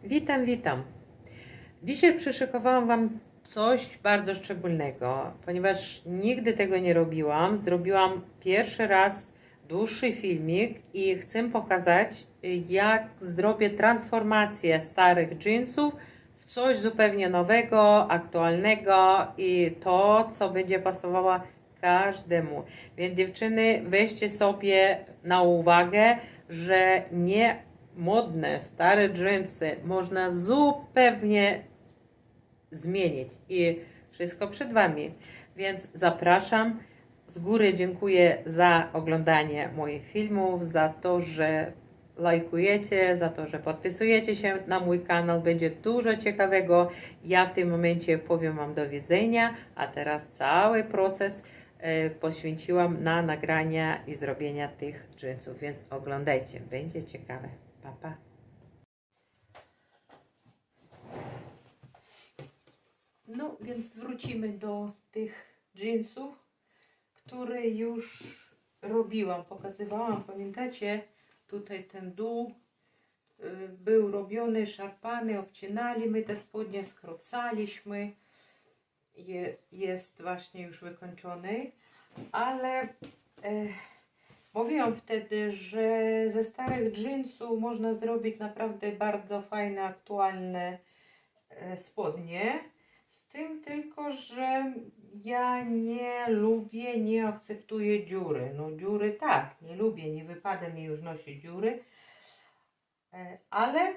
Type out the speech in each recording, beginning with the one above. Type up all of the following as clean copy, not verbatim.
Witam, witam. Dzisiaj przyszykowałam Wam coś bardzo szczególnego, ponieważ nigdy tego nie robiłam. Zrobiłam pierwszy raz dłuższy filmik i chcę pokazać, jak zrobię transformację starych jeansów w coś zupełnie nowego, aktualnego i to, co będzie pasowało każdemu. Więc dziewczyny, weźcie sobie na uwagę, że nie modne, stare dżinsy można zupełnie zmienić i wszystko przed Wami. Więc zapraszam. Z góry dziękuję za oglądanie moich filmów, za to, że lajkujecie, za to, że podpisujecie się na mój kanał. Będzie dużo ciekawego. Ja w tym momencie powiem Wam do widzenia, a teraz cały proces poświęciłam na nagrania i zrobienia tych dżinsów, więc oglądajcie, będzie ciekawe. Pa, pa. No więc wrócimy do tych jeansów, które już robiłam, pokazywałam. Pamiętacie, tutaj ten dół był robiony, szarpany, obcinali, my te spodnie skrócaliśmy. Jest właśnie już wykończony, ale mówiłam wtedy, że ze starych jeansów można zrobić naprawdę bardzo fajne, aktualne spodnie. Z tym tylko, że ja nie lubię, nie akceptuję dziury. No dziury tak, nie lubię, nie wypada mi już nosić dziury, ale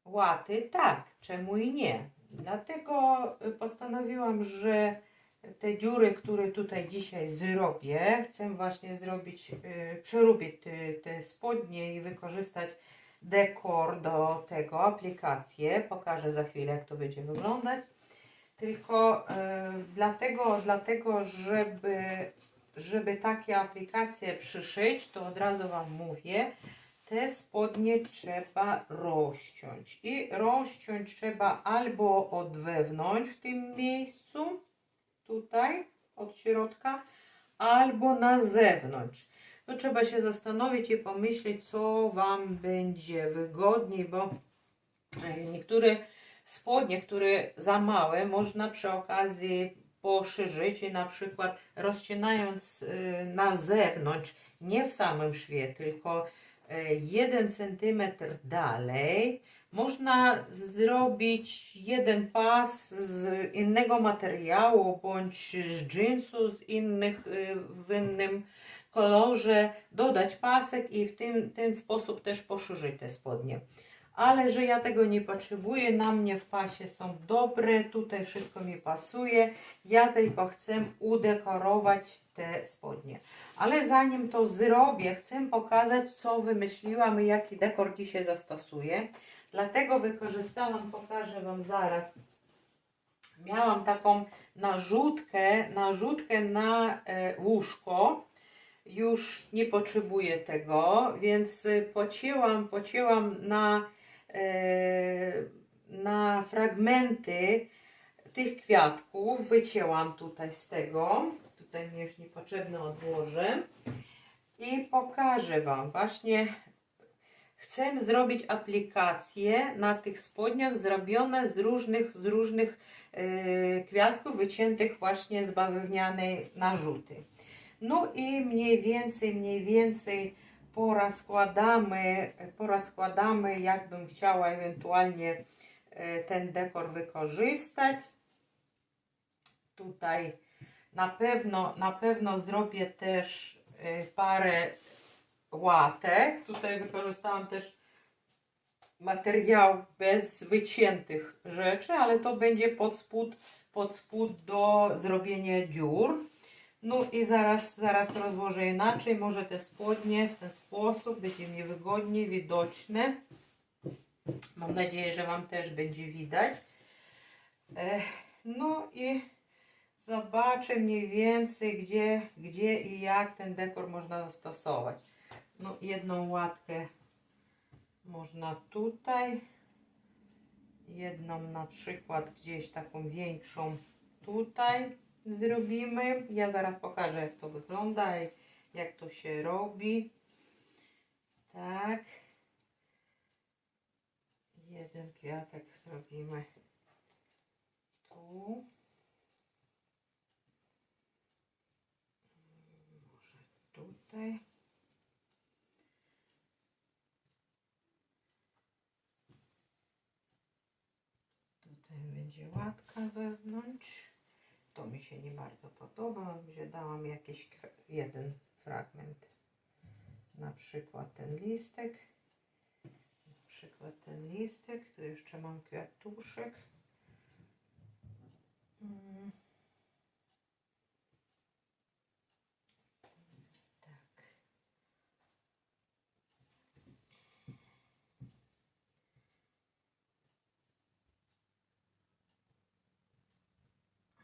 łaty tak, czemu i nie. Dlatego postanowiłam, że te dziury, które tutaj dzisiaj zrobię, chcę właśnie zrobić, przerobić te spodnie i wykorzystać dekor do tego, aplikację. Pokażę za chwilę, jak to będzie wyglądać. Tylko dlatego żeby takie aplikacje przyszyć, to od razu Wam mówię, te spodnie trzeba rozciąć. I rozciąć trzeba albo od wewnątrz w tym miejscu, tutaj, od środka, albo na zewnątrz. No trzeba się zastanowić i pomyśleć, co Wam będzie wygodniej, bo niektóre spodnie, które za małe, można przy okazji poszerzyć i na przykład rozcinając na zewnątrz, nie w samym szwie, tylko 1 cm dalej, można zrobić jeden pas z innego materiału bądź z jeansu w innym kolorze, dodać pasek i w ten sposób też poszerzyć te spodnie. Ale że ja tego nie potrzebuję, na mnie w pasie są dobre, tutaj wszystko mi pasuje, ja tylko chcę udekorować te spodnie. Ale zanim to zrobię, chcę pokazać, co wymyśliłam i jaki dekor dzisiaj zastosuję. Dlatego wykorzystałam, pokażę Wam zaraz. Miałam taką narzutkę na łóżko. Już nie potrzebuję tego, więc pocięłam na fragmenty tych kwiatków, wycięłam tutaj z tego, tutaj mi już niepotrzebne odłożę i pokażę Wam. Właśnie chcę zrobić aplikację na tych spodniach zrobione z różnych kwiatków wyciętych właśnie z bawełnianej narzuty. No i mniej więcej porazkładamy, jakbym chciała ewentualnie ten dekor wykorzystać. Tutaj na pewno zrobię też parę łatek. Tutaj wykorzystałam też materiał bez wyciętych rzeczy, ale to będzie pod spód do zrobienia dziur. No i zaraz rozłożę inaczej. Może te spodnie w ten sposób będzie mi wygodnie widoczne. Mam nadzieję, że Wam też będzie widać. No i zobaczę mniej więcej, gdzie i jak ten dekor można zastosować. No jedną łatkę można tutaj. Jedną na przykład gdzieś taką większą tutaj zrobimy. Ja zaraz pokażę, jak to wygląda i jak to się robi. Tak. jeden kwiatek zrobimy tu. Może tutaj. Tutaj będzie łatka wewnątrz. To mi się nie bardzo podoba, że dałam jakiś jeden fragment. Na przykład ten listek. Tu jeszcze mam kwiatuszek. Tak.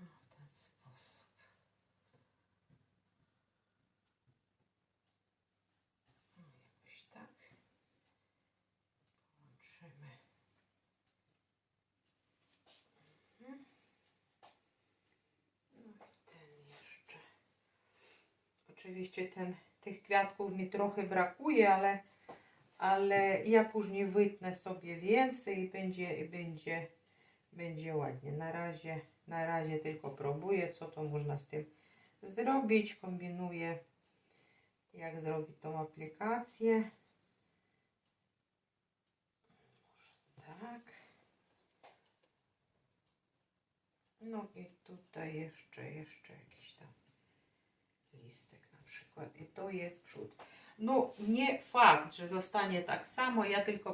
W ten sposób. Jakoś tak. Połączymy. No i ten jeszcze. Oczywiście tych kwiatków mi trochę brakuje, ale ja później wytnę sobie więcej i będzie ładnie. Na razie tylko próbuję, co to można z tym zrobić. Kombinuję, jak zrobić tą aplikację. Może tak. No i tutaj jeszcze jakiś tam listek na przykład. I to jest przód. No nie fakt, że zostanie tak samo, ja tylko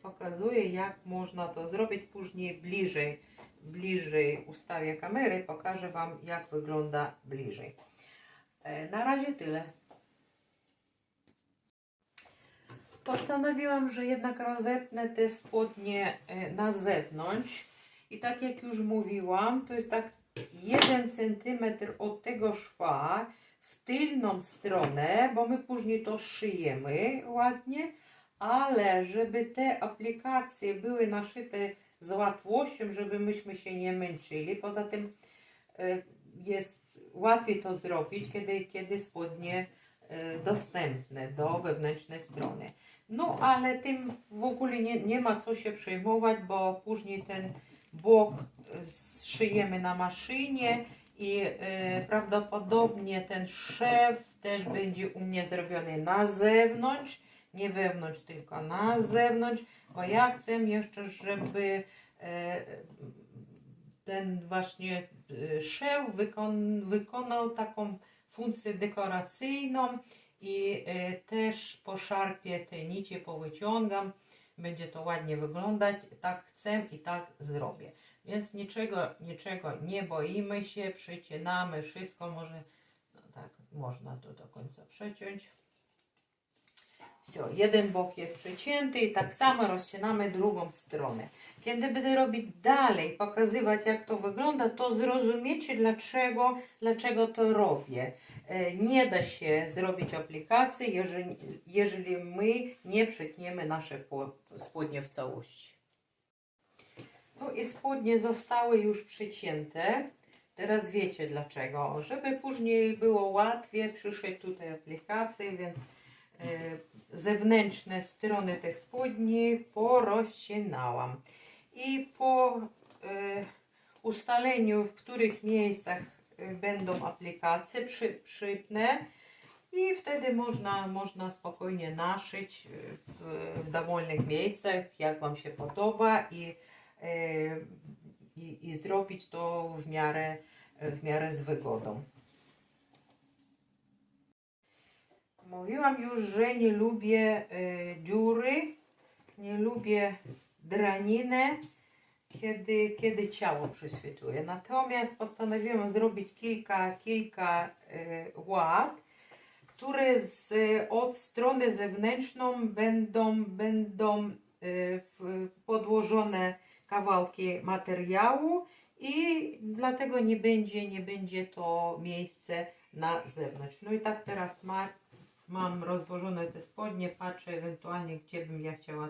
pokazuję jak można to zrobić. Później bliżej ustawię kamerę, pokażę Wam jak wygląda bliżej. Na razie tyle. Postanowiłam, że jednak rozetnę te spodnie na zewnątrz i tak jak już mówiłam, to jest tak 1 cm od tego szwa w tylną stronę, bo my później to szyjemy ładnie, ale żeby te aplikacje były naszyte z łatwością, żeby myśmy się nie męczyli, poza tym jest łatwiej to zrobić, kiedy spodnie dostępne do wewnętrznej strony. No ale tym w ogóle nie ma co się przejmować, bo później ten bok szyjemy na maszynie i prawdopodobnie ten szef też będzie u mnie zrobiony na zewnątrz, nie wewnątrz, tylko na zewnątrz, bo ja chcę jeszcze, żeby ten właśnie szef wykonał taką funkcję dekoracyjną i też poszarpię te nicie, powyciągam, będzie to ładnie wyglądać, tak chcę i tak zrobię, więc niczego nie boimy się, przycinamy wszystko, może no tak, można to do końca przeciąć. Все, jeden bok jest przecięty i tak samo rozcinamy drugą stronę. Kiedy będę robić dalej, pokazywać jak to wygląda, to zrozumiecie dlaczego to robię. Nie da się zrobić aplikacji, jeżeli my nie przytniemy nasze spodnie w całości. No i spodnie zostały już przycięte. Teraz wiecie dlaczego. Żeby później było łatwiej przyszyć tutaj aplikację, więc zewnętrzne strony tych spodni porozcinałam i po ustaleniu, w których miejscach będą aplikacje, przypnę i wtedy można spokojnie naszyć w dowolnych miejscach, jak Wam się podoba i zrobić to w miarę z wygodą. Mówiłam już, że nie lubię dziury, nie lubię draninę, kiedy ciało przyśwituje. Natomiast postanowiłam zrobić kilka łat, które od strony zewnętrzną będą podłożone kawałki materiału i dlatego nie będzie to miejsce na zewnątrz. No i tak teraz mam rozłożone te spodnie, patrzę ewentualnie, gdzie bym ja chciała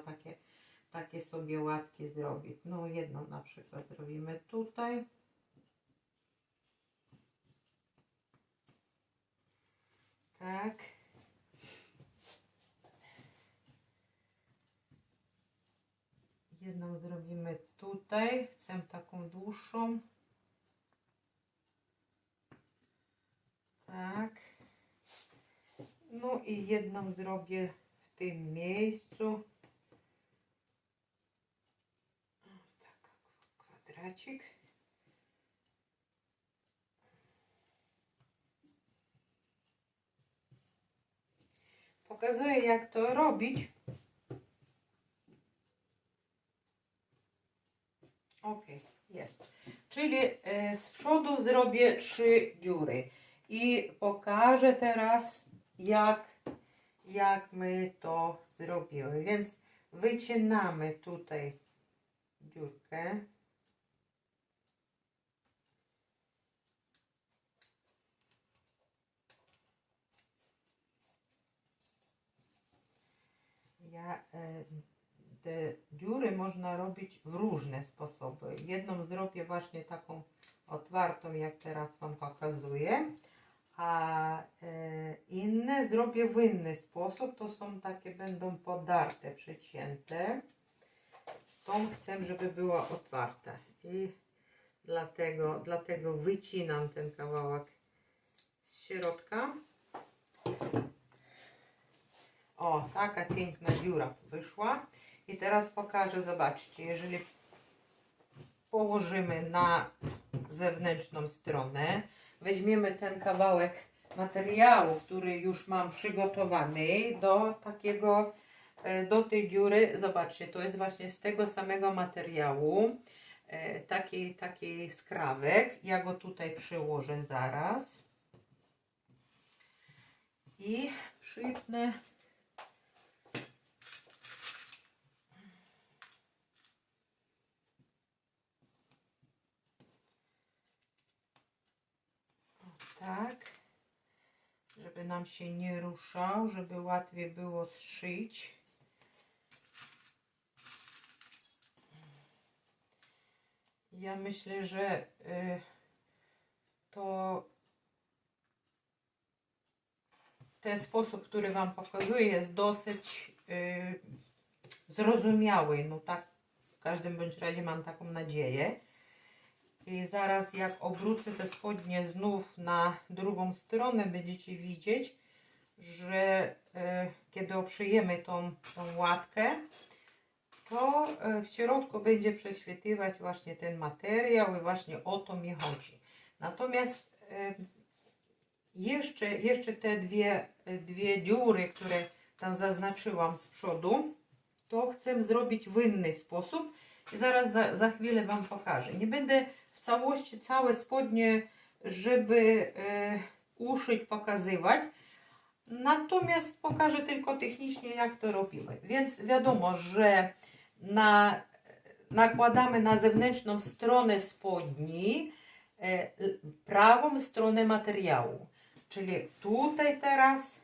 takie sobie łatki zrobić. No jedną na przykład zrobimy tutaj. Tak. Jedną zrobimy tutaj. Chcę taką dłuższą. Tak. No i jedną zrobię w tym miejscu. Tak, kwadracik. Pokazuję, jak to robić. Ok, jest. Czyli z przodu zrobię 3 dziury. I pokażę teraz, jak my to zrobimy. Więc wycinamy tutaj dziurkę. Te dziury można robić w różne sposoby. Jedną zrobię właśnie taką otwartą, jak teraz Wam pokazuję, a inne zrobię w inny sposób. To są takie, będą podarte, przycięte. Tą chcę, żeby była otwarta i dlatego wycinam ten kawałek z środka. O, taka piękna dziura wyszła. I teraz pokażę, zobaczcie, jeżeli położymy na zewnętrzną stronę, weźmiemy ten kawałek materiału, który już mam przygotowany do tej dziury. Zobaczcie, to jest właśnie z tego samego materiału, taki skrawek. Ja go tutaj przyłożę zaraz i przypnę. Tak, żeby nam się nie ruszał, żeby łatwiej było zszyć. Ja myślę, że to ten sposób, który Wam pokazuję, jest dosyć zrozumiały. No tak, w każdym bądź razie mam taką nadzieję. I zaraz jak obrócę te spodnie znów na drugą stronę, będziecie widzieć, że kiedy obszyjemy tą łatkę, to w środku będzie prześwitywać właśnie ten materiał i właśnie o to mi chodzi. Natomiast jeszcze te dwie dziury, które tam zaznaczyłam z przodu, to chcę zrobić w inny sposób i zaraz za chwilę Wam pokażę. Nie będę w całości całe spodnie, żeby uszyć, pokazywać. Natomiast pokażę tylko technicznie, jak to robimy. Więc wiadomo, że nakładamy na zewnętrzną stronę spodni prawą stronę materiału. Czyli tutaj teraz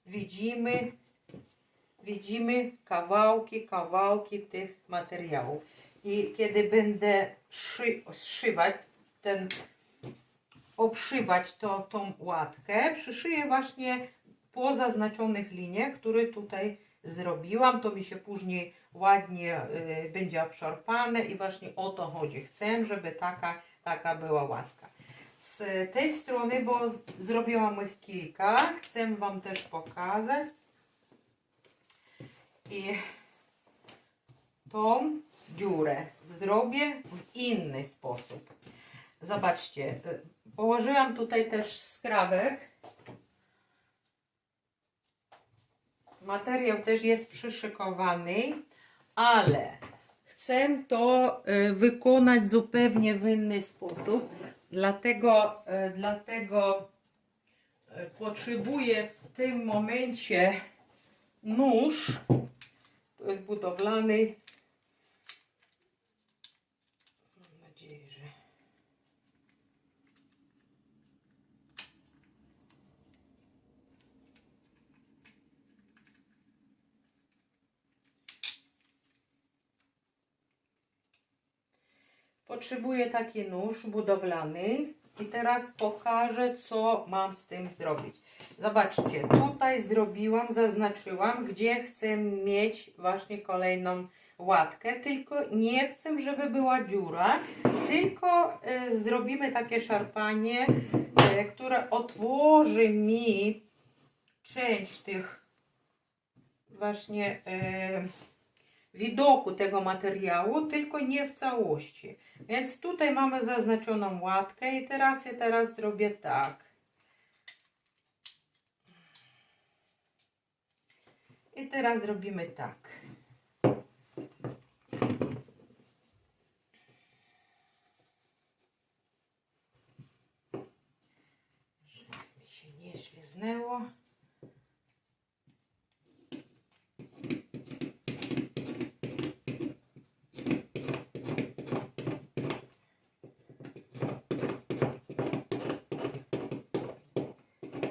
widzimy kawałki tych materiałów. I kiedy będę obszywać tą łatkę, przyszyję właśnie po zaznaczonych liniach, które tutaj zrobiłam. To mi się później ładnie będzie obszarpane i właśnie o to chodzi. Chcę, żeby taka była łatka. Z tej strony, bo zrobiłam ich kilka, chcę Wam też pokazać. I tą dziurę zrobię w inny sposób. Zobaczcie, położyłam tutaj też skrawek. Materiał też jest przyszykowany, ale chcę to wykonać zupełnie w inny sposób. Dlatego potrzebuję w tym momencie nóż. To jest budowlany. Mam nadzieję, że potrzebuję taki nóż budowlany i teraz pokażę, co mam z tym zrobić. Zobaczcie, tutaj zrobiłam, zaznaczyłam, gdzie chcę mieć właśnie kolejną łatkę, tylko nie chcę, żeby była dziura, tylko zrobimy takie szarpanie, które otworzy mi część tych właśnie widoku tego materiału, tylko nie w całości. Więc tutaj mamy zaznaczoną łatkę i teraz zrobię tak. I teraz robimy tak. Żeby mi się nie śliznęło.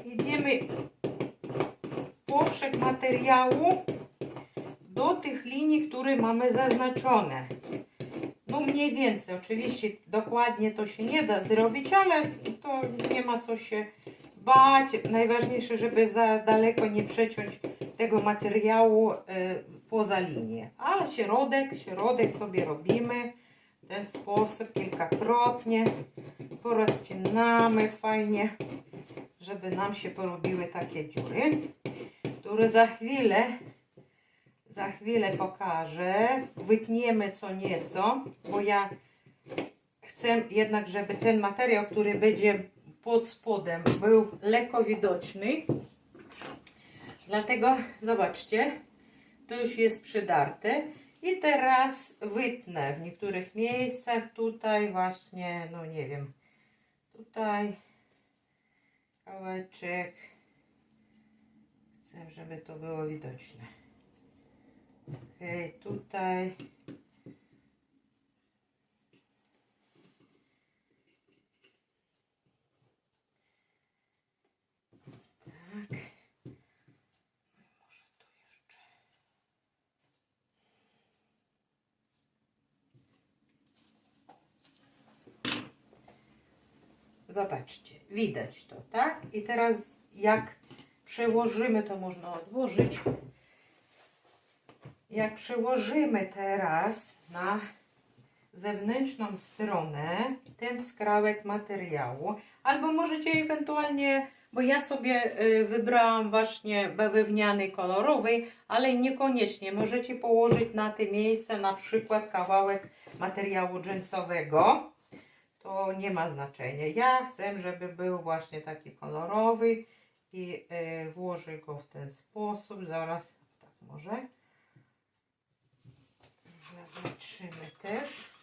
Idziemy poprzek materiału do tych linii, które mamy zaznaczone. No mniej więcej, oczywiście dokładnie to się nie da zrobić, ale to nie ma co się bać. Najważniejsze, żeby za daleko nie przeciąć tego materiału poza linię. A środek sobie robimy w ten sposób kilkakrotnie. Porozcinamy fajnie, żeby nam się porobiły takie dziury, które za chwilę pokażę. Wytniemy co nieco, bo ja chcę jednak, żeby ten materiał, który będzie pod spodem, był lekko widoczny. Dlatego zobaczcie, to już jest przydarte. I teraz wytnę w niektórych miejscach, tutaj właśnie, no nie wiem, tutaj kawałeczek. Chcę, żeby to było widoczne. Ok, tutaj. Tak. Może tu jeszcze. Zobaczcie, widać to, tak? I teraz jak przełożymy, to można odłożyć. Jak przełożymy teraz na zewnętrzną stronę ten skrawek materiału, albo możecie ewentualnie, bo ja sobie wybrałam właśnie bawełniany kolorowy, ale niekoniecznie możecie położyć na te miejsce na przykład kawałek materiału dżinsowego. To nie ma znaczenia. Ja chcę, żeby był właśnie taki kolorowy i włożę go w ten sposób. Zaraz, tak może. Zaznaczymy też.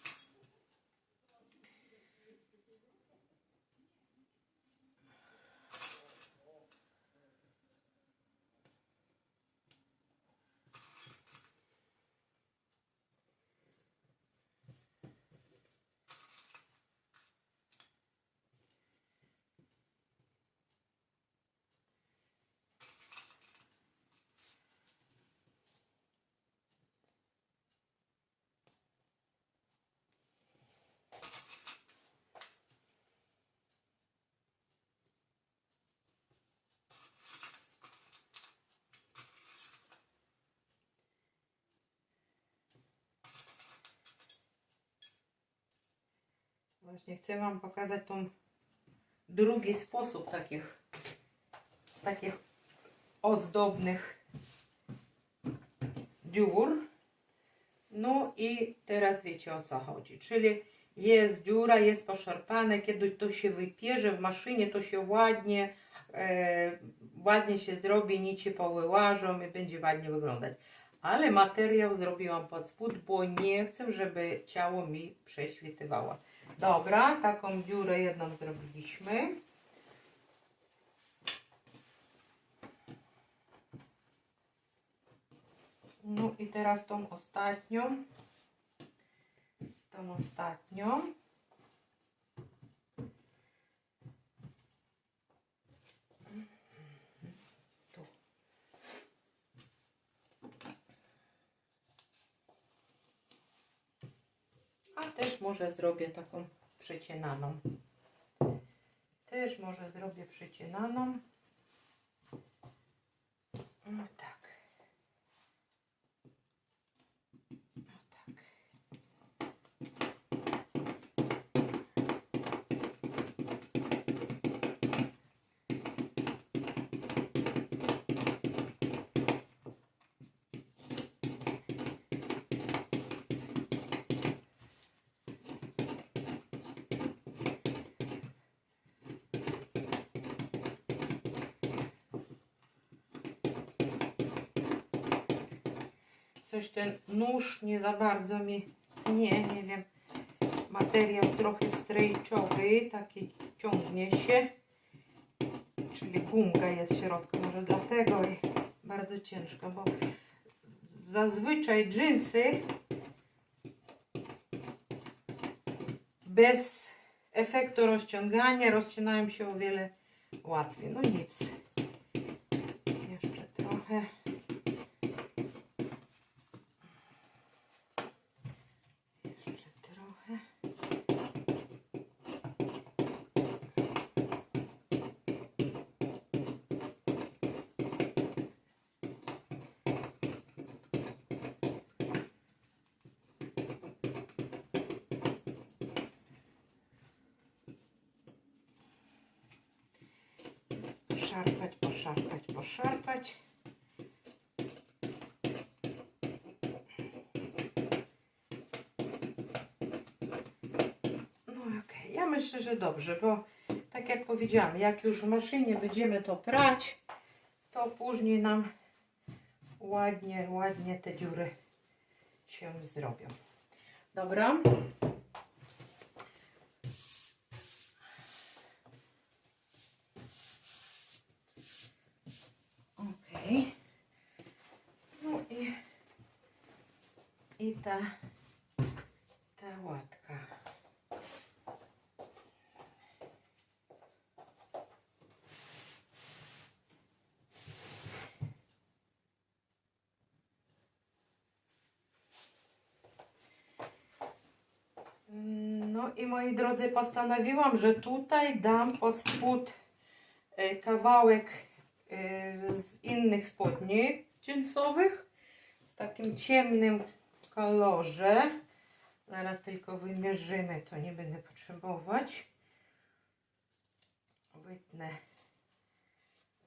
Właśnie chcę Wam pokazać tą drugi sposób takich ozdobnych dziur. No i teraz wiecie, o co chodzi. Czyli jest dziura, jest poszarpane, kiedy to się wypierze w maszynie, to się ładnie się zrobi, nici powyłażą i będzie ładnie wyglądać. Ale materiał zrobiłam pod spód, bo nie chcę, żeby ciało mi prześwitywało. Dobra, taką dziurę jedną zrobiliśmy. No i teraz tą ostatnią. Tu. A też może zrobię taką przecinaną. coś ten nóż nie za bardzo mi nie wiem. Materiał trochę strejczowy, taki ciągnie się. Czyli gumka jest w środku, może dlatego i bardzo ciężko, bo zazwyczaj dżinsy bez efektu rozciągania rozcinają się o wiele łatwiej. No nic. Jeszcze trochę. Jeszcze trochę. Poszarpać, poszarpać, poszarpać. No okej, ja myślę, że dobrze, bo tak jak powiedziałam, jak już w maszynie będziemy to prać, to później nam ładnie te dziury się zrobią. Dobra. Okej. No i ta łatka. No i moi drodzy, postanowiłam, że tutaj dam pod spód kawałek z innych spodni jeansowych w takim ciemnym kolorze. Zaraz tylko wymierzymy, to nie będę potrzebować.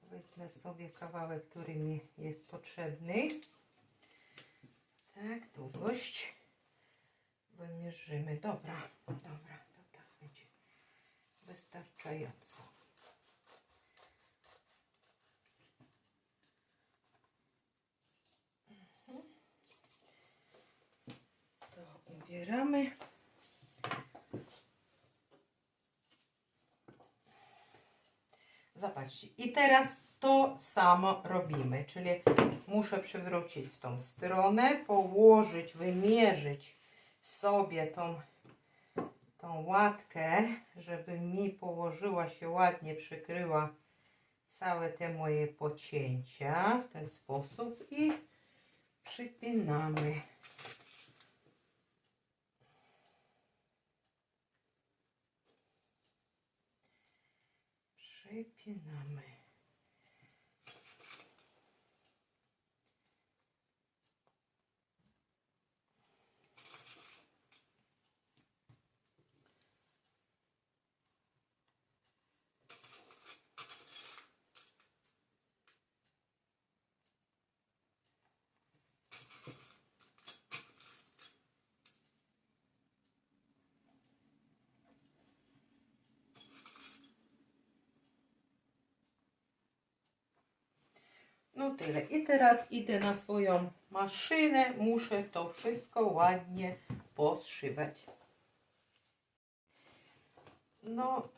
Wytnę sobie kawałek, który mi jest potrzebny. Tak, długość. Wymierzymy. Dobra, to tak będzie wystarczająco. To ubieramy. Zobaczcie. I teraz to samo robimy, czyli muszę przywrócić w tą stronę, położyć, wymierzyć sobie tą łatkę, żeby mi położyła się ładnie, przykryła całe te moje pocięcia w ten sposób i przypinamy. Przypinamy. No tyle. I teraz idę na swoją maszynę. Muszę to wszystko ładnie poszywać. No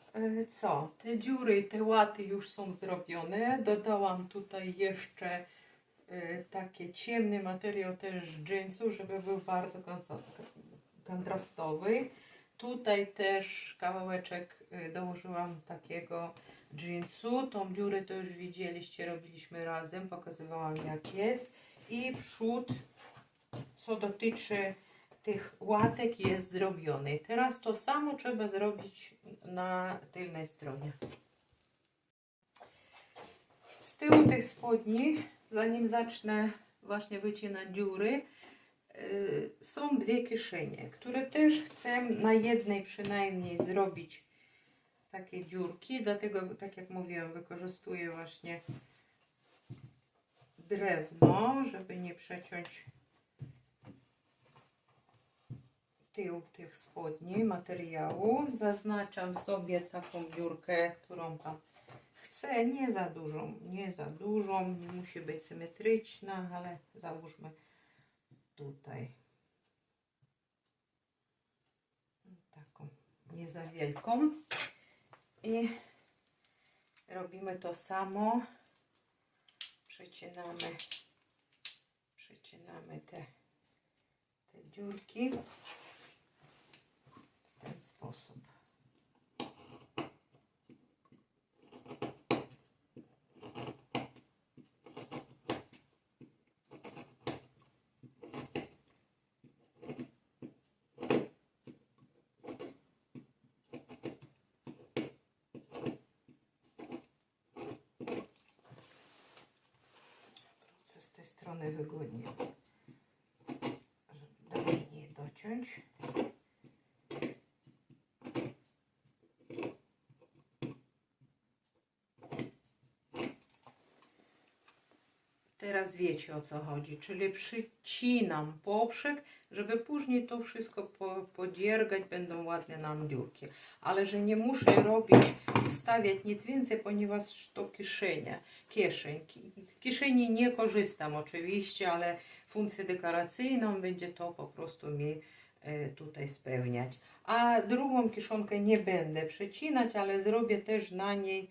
co? Te dziury i te łaty już są zrobione. Dodałam tutaj jeszcze taki ciemny materiał też z jeansu, żeby był bardzo kontrastowy. Tutaj też kawałeczek dołożyłam takiego jeansu. Tą dziurę to już widzieliście, robiliśmy razem, pokazywałam jak jest. I przód, co dotyczy tych łatek, jest zrobiony. Teraz to samo trzeba zrobić na tylnej stronie. Z tyłu tych spodni, zanim zacznę właśnie wycinać dziury, są dwie kieszenie, które też chcę na jednej przynajmniej zrobić takie dziurki, dlatego tak jak mówiłam, wykorzystuję właśnie drewno, żeby nie przeciąć tył tych spodni, materiału. Zaznaczam sobie taką dziurkę, którą tam chcę, nie za dużą, musi być symetryczna, ale załóżmy tutaj. Taką nie za wielką. I robimy to samo. Przecinamy te dziurki w ten sposób. Z tej strony wygodnie, żeby dalej nie dociąć. Teraz wiecie, o co chodzi, czyli przycinam poprzek, żeby później to wszystko podziergać, będą ładne nam dziurki. Ale że nie muszę robić, wstawiać nic więcej, ponieważ to kieszeni nie korzystam oczywiście, ale funkcję dekoracyjną będzie to po prostu mi tutaj spełniać. A drugą kieszonkę nie będę przecinać, ale zrobię też na niej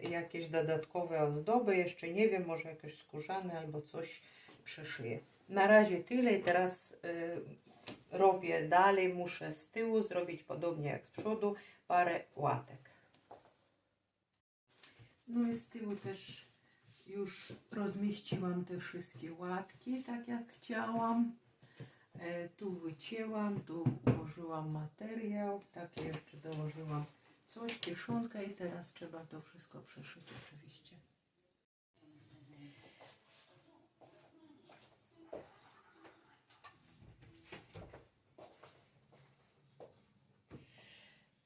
jakieś dodatkowe ozdoby, jeszcze nie wiem, może jakieś skórzane albo coś przyszyję. Na razie tyle i teraz robię dalej, muszę z tyłu zrobić podobnie jak z przodu, parę łatek. No i z tyłu też już rozmieściłam te wszystkie łatki, tak jak chciałam. Tu wycięłam, tu ułożyłam materiał, takie jeszcze dołożyłam coś, kieszonkę i teraz trzeba to wszystko przeszyć oczywiście.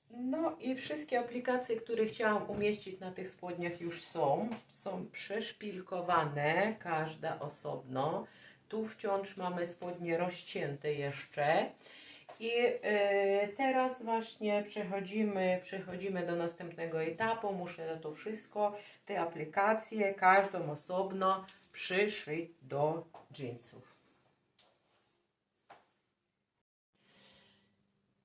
No i wszystkie aplikacje, które chciałam umieścić na tych spodniach już są przeszpilkowane, każda osobno. Tu wciąż mamy spodnie rozcięte jeszcze. I teraz właśnie przechodzimy do następnego etapu. Muszę na to wszystko, te aplikacje, każdą osobno przyszyć do dżinsów.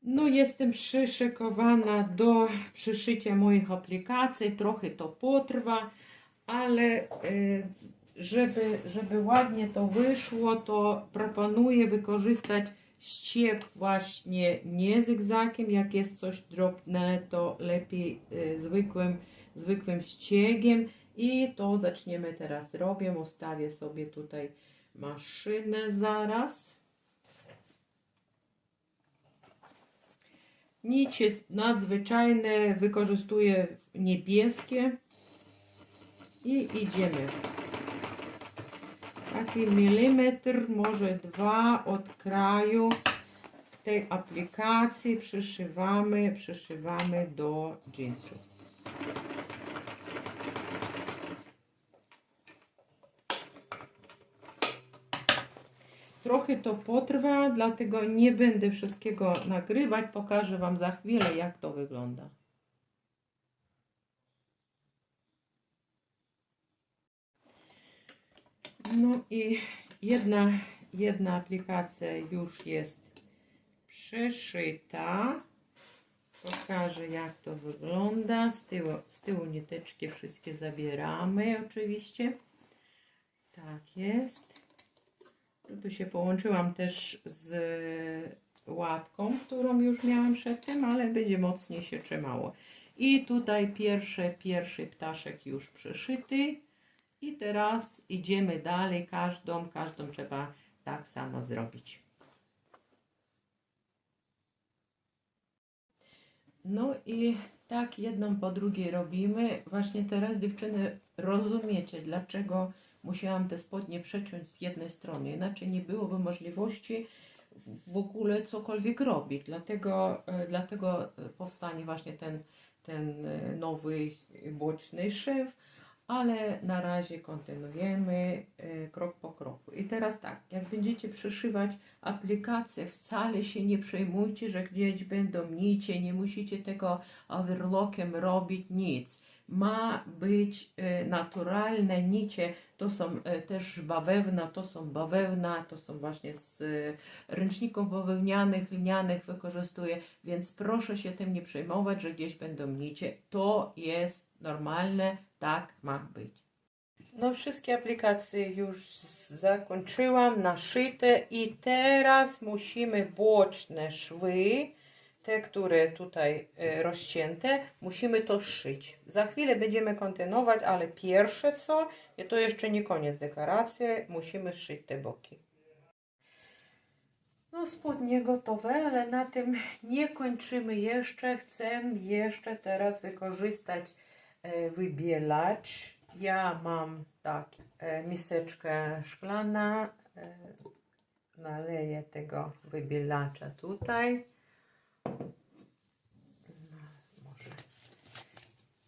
No jestem przyszykowana do przyszycia moich aplikacji. Trochę to potrwa, ale żeby ładnie to wyszło, to proponuję wykorzystać ścieg właśnie nie zygzakiem, jak jest coś drobne, to lepiej zwykłym ściegiem i to zaczniemy teraz robić. Ustawię sobie tutaj maszynę zaraz. Nici nadzwyczajne wykorzystuję niebieskie i idziemy. Taki milimetr, może 2 od kraju tej aplikacji przyszywamy do dżinsów. Trochę to potrwa, dlatego nie będę wszystkiego nagrywać. Pokażę Wam za chwilę, jak to wygląda. No i jedna aplikacja już jest przeszyta. Pokażę, jak to wygląda. Z tyłu niteczki wszystkie zabieramy oczywiście. Tak jest. Tu się połączyłam też z łapką, którą już miałam przedtem, ale będzie mocniej się trzymało. I tutaj pierwszy ptaszek już przeszyty. I teraz idziemy dalej, każdą trzeba tak samo zrobić. No i tak jedną po drugiej robimy. Właśnie teraz, dziewczyny, rozumiecie, dlaczego musiałam te spodnie przeciąć z jednej strony. Inaczej nie byłoby możliwości w ogóle cokolwiek robić. Dlatego powstanie właśnie ten nowy boczny szew. Ale na razie kontynuujemy krok po kroku. I teraz tak, jak będziecie przyszywać aplikację, wcale się nie przejmujcie, że gdzieś będą nicie, nie musicie tego overlockiem robić, nic. ma być naturalne nicie, to są też bawełna, to są właśnie z ręczników bawełnianych, linianych wykorzystuję, więc proszę się tym nie przejmować, że gdzieś będą nicie, to jest normalne, tak ma być. No wszystkie aplikacje już zakończyłam, naszyte i teraz musimy boczne szwy, te, które tutaj rozcięte, musimy to szyć. Za chwilę będziemy kontynuować, ale pierwsze co, i to jeszcze nie koniec dekoracji, musimy szyć te boki. No spodnie gotowe, ale na tym nie kończymy jeszcze. Chcę jeszcze teraz wykorzystać wybielacz. Ja mam tak, miseczkę szklana, naleję tego wybielacza tutaj. Może.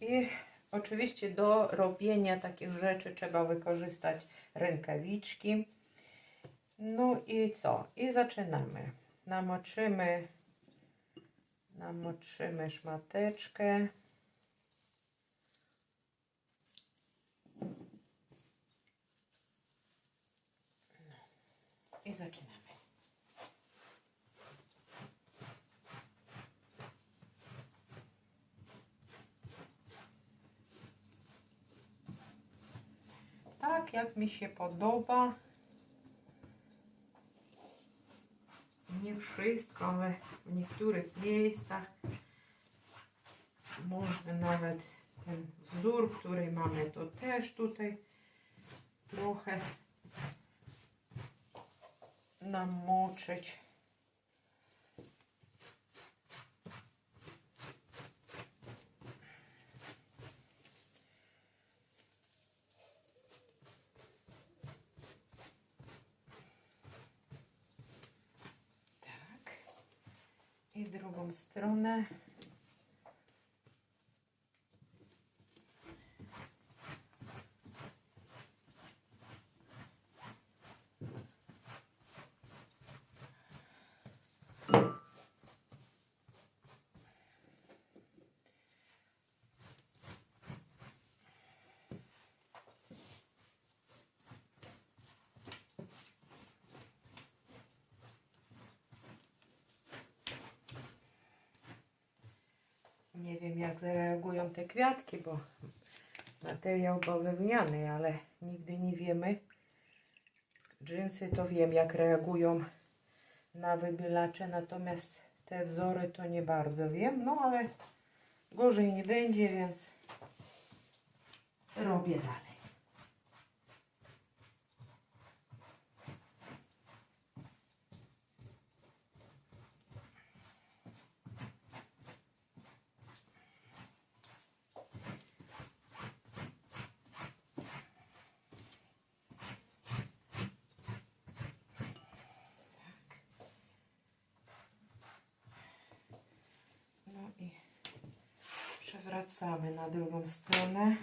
I oczywiście do robienia takich rzeczy trzeba wykorzystać rękawiczki. No i co? I zaczynamy. Namoczymy szmateczkę. I zaczynamy. Tak jak mi się podoba. Nie wszystko, ale w niektórych miejscach można nawet ten wzór, który mamy, to też tutaj trochę namoczyć. Tak. I drugą stronę. Nie wiem, jak zareagują te kwiatki, bo materiał bawełniany, ale nigdy nie wiemy. Dżinsy to wiem, jak reagują na wybielacze, natomiast te wzory to nie bardzo wiem, no ale gorzej nie będzie, więc robię dalej. No i przewracamy na drugą stronę.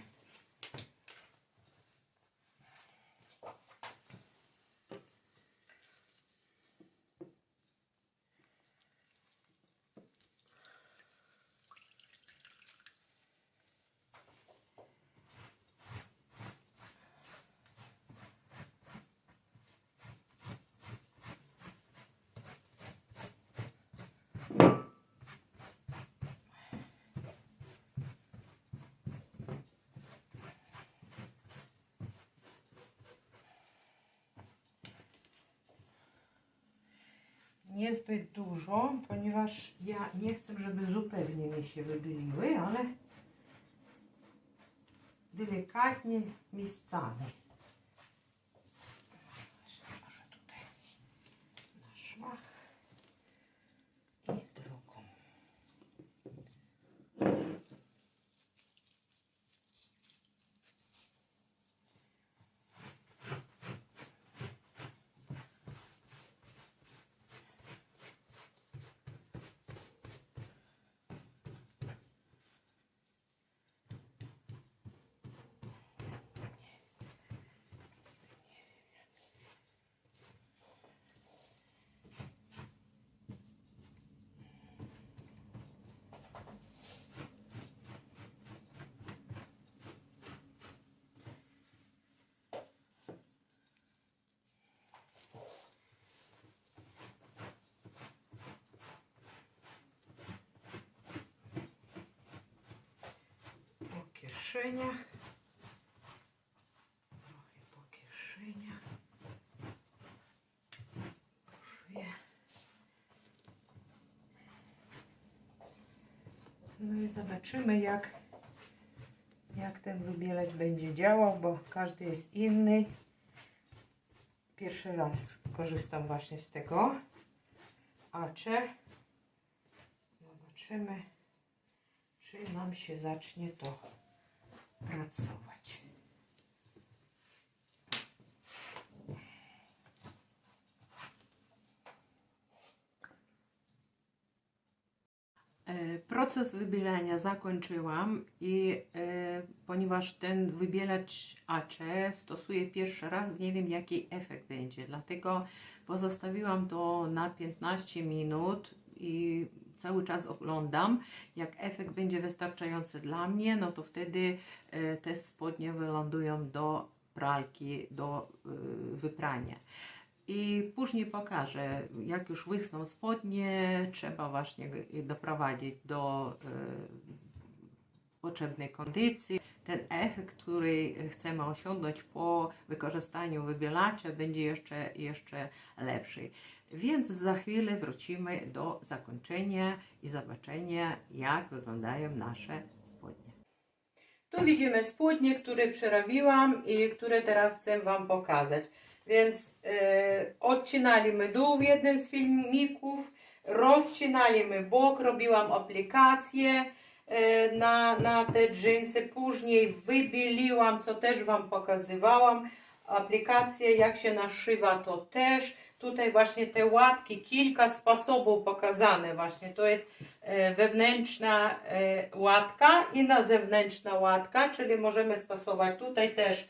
Niezbyt dużo, ponieważ ja nie chcę, żeby zupełnie mi się wybieliły, ale delikatnie miejscami. Może tutaj na szwach i drugą. kieszeniach. Trochę po kieszeniach. Puszuję. No i zobaczymy, jak ten wybielacz będzie działał, bo każdy jest inny. Pierwszy raz korzystam właśnie z tego Acze. Zobaczymy, czy nam się zacznie to pracować. Proces wybielania zakończyłam i ponieważ ten wybielacz Acze stosuję pierwszy raz, nie wiem jaki efekt będzie, dlatego pozostawiłam to na 15 minut i cały czas oglądam. Jak efekt będzie wystarczający dla mnie, no to wtedy te spodnie wylądują do pralki, do wyprania. I później pokażę, jak już wysną spodnie, trzeba właśnie doprowadzić do potrzebnej kondycji. Ten efekt, który chcemy osiągnąć po wykorzystaniu wybielacza, będzie jeszcze lepszy. Więc za chwilę wrócimy do zakończenia i zobaczenia, jak wyglądają nasze spodnie. Tu widzimy spodnie, które przerobiłam i które teraz chcę Wam pokazać. Więc odcinaliśmy dół w jednym z filmików, rozcinaliśmy bok, robiłam aplikację na te dżinsy, później wybieliłam, co też Wam pokazywałam, aplikację, jak się naszywa, to też. Tutaj właśnie te łatki, kilka sposobów pokazane właśnie, to jest wewnętrzna łatka i na zewnętrzna łatka, czyli możemy stosować tutaj też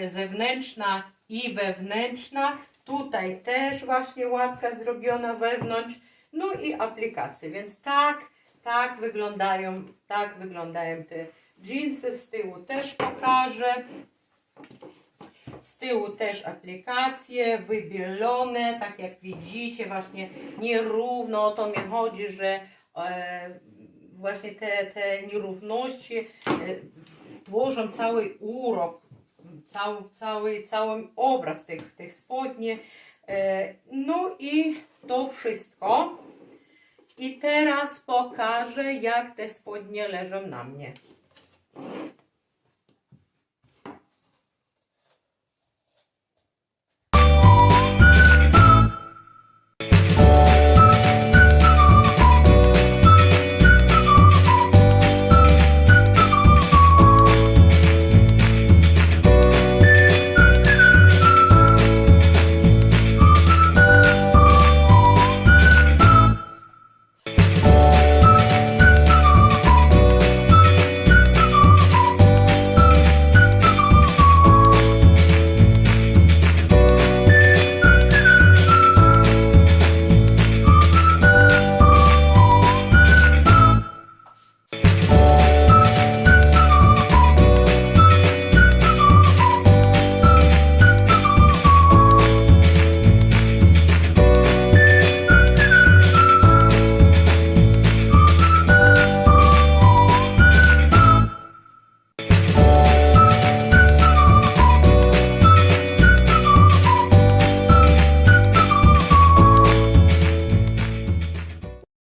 zewnętrzna i wewnętrzna, tutaj też właśnie łatka zrobiona wewnątrz, no i aplikacje, więc tak wyglądają te dżinsy. Z tyłu też pokażę. Z tyłu też aplikacje wybielone, tak jak widzicie, właśnie nierówno. O to mi chodzi, że właśnie te nierówności tworzą cały urok, cały obraz tych spodni. No i to wszystko. I teraz pokażę, jak te spodnie leżą na mnie.